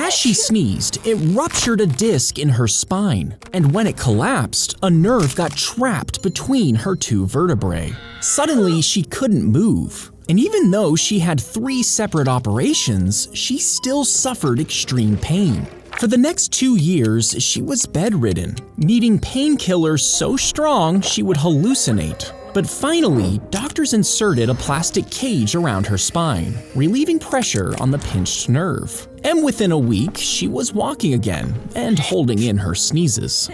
As she sneezed, it ruptured a disc in her spine, and when it collapsed, a nerve got trapped between her two vertebrae. Suddenly, she couldn't move, and even though she had 3 separate operations, she still suffered extreme pain. For the next 2 years, she was bedridden, needing painkillers so strong she would hallucinate. But finally, doctors inserted a plastic cage around her spine, relieving pressure on the pinched nerve. And within a week, she was walking again and holding in her sneezes.